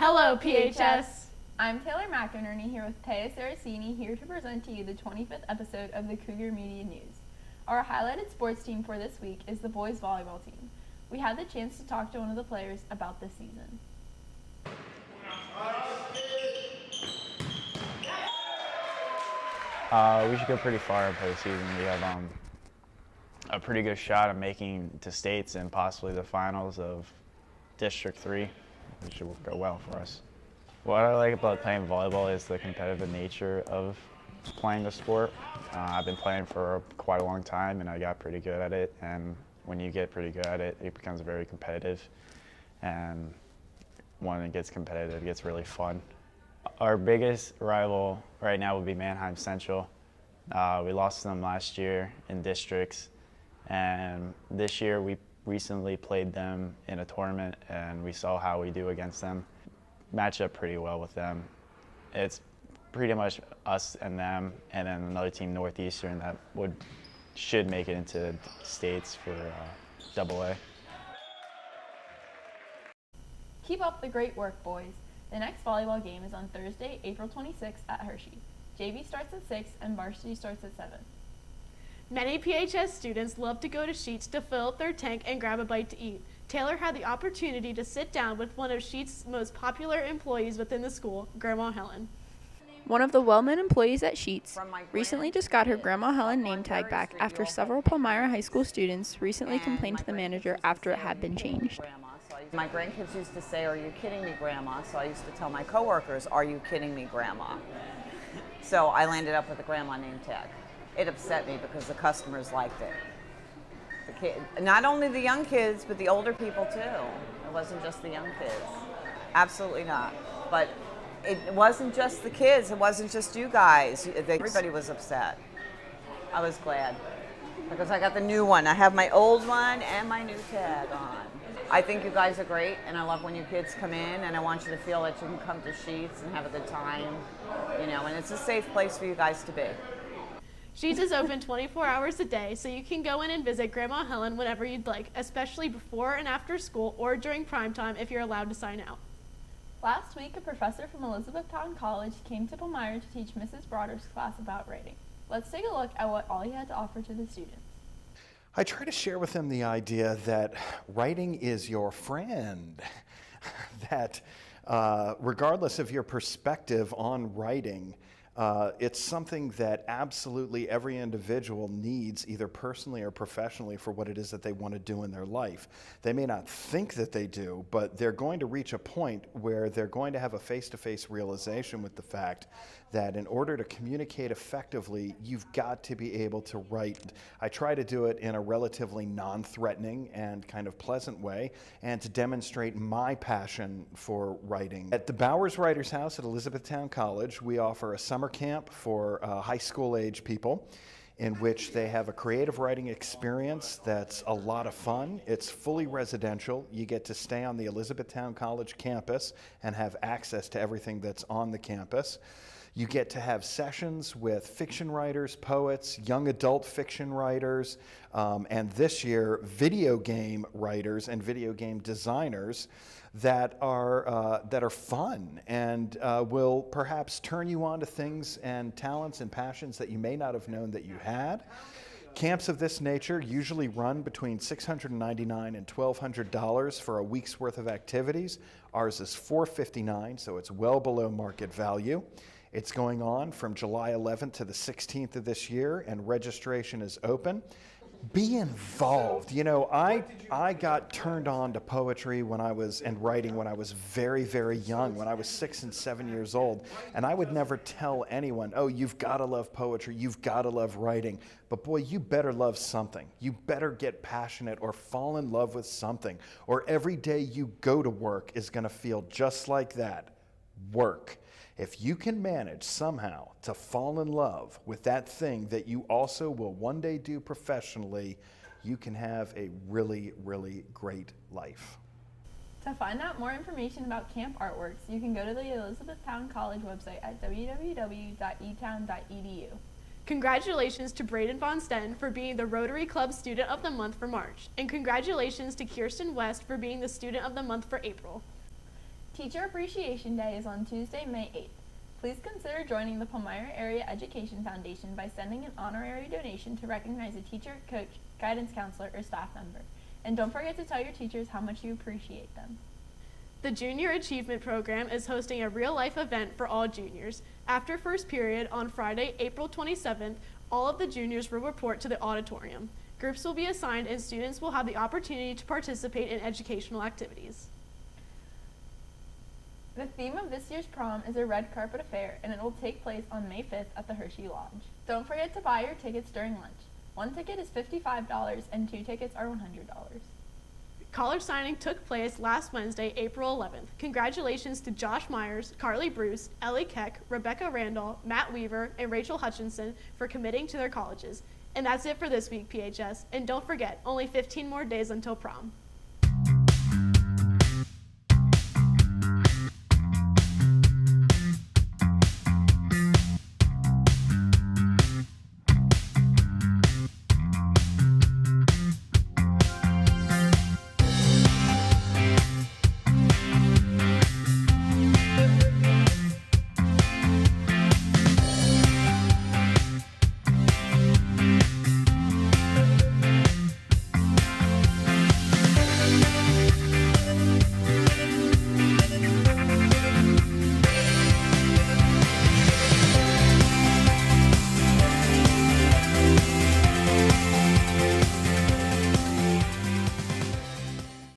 Hello, PHS! I'm Taylor McInerney here with Ceresini here to present to you the 25th episode of the Cougar Media News. Our highlighted sports team for this week is the boys volleyball team. We had the chance to talk to one of the players about this season. We should go pretty far in postseason. We have a pretty good shot of making to states and possibly the finals of District 3, which should go well for us. What I like about playing volleyball is the competitive nature of playing the sport. I've been playing for quite a long time and I got pretty good at it, and when you get pretty good at it, it becomes very competitive, and when it gets competitive, it gets really fun. Our biggest rival right now would be Manheim Central. We lost to them last year in districts, and this year we recently played them in a tournament and we saw how we do against them. Match up pretty well with them. It's pretty much us and them, and then another team, Northeastern, that should make it into states for AA. Keep up the great work, boys. The next volleyball game is on Thursday, April 26th at Hershey. JV starts at 6 and varsity starts at 7. Many PHS students love to go to Sheetz to fill up their tank and grab a bite to eat. Taylor had the opportunity to sit down with one of Sheetz' most popular employees within the school, Grandma Helen. One of the well-known employees at Sheetz recently just got her Grandma Helen name tag back after several Palmyra High School students recently complained to the manager after it had been changed. My grandkids used to say, "Are you kidding me, Grandma?" So I used to tell my coworkers, "Are you kidding me, Grandma?" So I landed up with a Grandma name tag. It upset me because the customers liked it. Not only the young kids, but the older people too. It wasn't just the young kids. Absolutely not. But it wasn't just the kids. It wasn't just you guys. Everybody was upset. I was glad because I got the new one. I have my old one and my new tag on. I think you guys are great, and I love when you kids come in, and I want you to feel that you can come to Sheetz and have a good time, and it's a safe place for you guys to be. Sheetz is open 24 hours a day, so you can go in and visit Grandma Helen whenever you'd like, especially before and after school or during prime time if you're allowed to sign out. Last week, a professor from Elizabethtown College came to Palmyra to teach Mrs. Broderic's class about writing. Let's take a look at what all he had to offer to the students. I try to share with them the idea that writing is your friend, that regardless of your perspective on writing, it's something that absolutely every individual needs, either personally or professionally, for what it is that they want to do in their life. They may not think that they do, but they're going to reach a point where they're going to have a face-to-face realization with the fact that in order to communicate effectively, you've got to be able to write. I try to do it in a relatively non-threatening and kind of pleasant way, and to demonstrate my passion for writing. At the Bowers Writers House at Elizabethtown College, we offer a summer camp for high school age people, in which they have a creative writing experience that's a lot of fun. It's fully residential. You get to stay on the Elizabethtown College campus and have access to everything that's on the campus. You get to have sessions with fiction writers, poets, young adult fiction writers, and this year, video game writers and video game designers that are fun and will perhaps turn you on to things and talents and passions that you may not have known that you had. Camps of this nature usually run between $699 and $1,200 for a week's worth of activities. Ours is $459, so it's well below market value. It's going on from July 11th to the 16th of this year, and registration is open. Be involved. I got turned on to poetry and writing when I was very, very young, when I was 6 and 7 years old. And I would never tell anyone, "Oh, you've got to love poetry, you've got to love writing." But boy, you better love something. You better get passionate or fall in love with something, or every day you go to work is going to feel just like that. Work. If you can manage somehow to fall in love with that thing that you also will one day do professionally, you can have a really, really great life. To find out more information about camp artworks, you can go to the Elizabethtown College website at www.etown.edu. Congratulations to Braden Von Sten for being the Rotary Club Student of the Month for March, and congratulations to Kirsten West for being the Student of the Month for April. Teacher Appreciation Day is on Tuesday, May 8th. Please consider joining the Palmyra Area Education Foundation by sending an honorary donation to recognize a teacher, coach, guidance counselor, or staff member. And don't forget to tell your teachers how much you appreciate them. The Junior Achievement Program is hosting a real-life event for all juniors. After first period on Friday, April 27th, all of the juniors will report to the auditorium. Groups will be assigned and students will have the opportunity to participate in educational activities. The theme of this year's prom is a red carpet affair, and it will take place on May 5th at the Hershey Lodge. Don't forget to buy your tickets during lunch. One ticket is $55 and 2 tickets are $100. College signing took place last Wednesday, April 11th. Congratulations to Josh Myers, Carly Bruce, Ellie Keck, Rebecca Randall, Matt Weaver, and Rachel Hutchinson for committing to their colleges. And that's it for this week, PHS. And don't forget, only 15 more days until prom.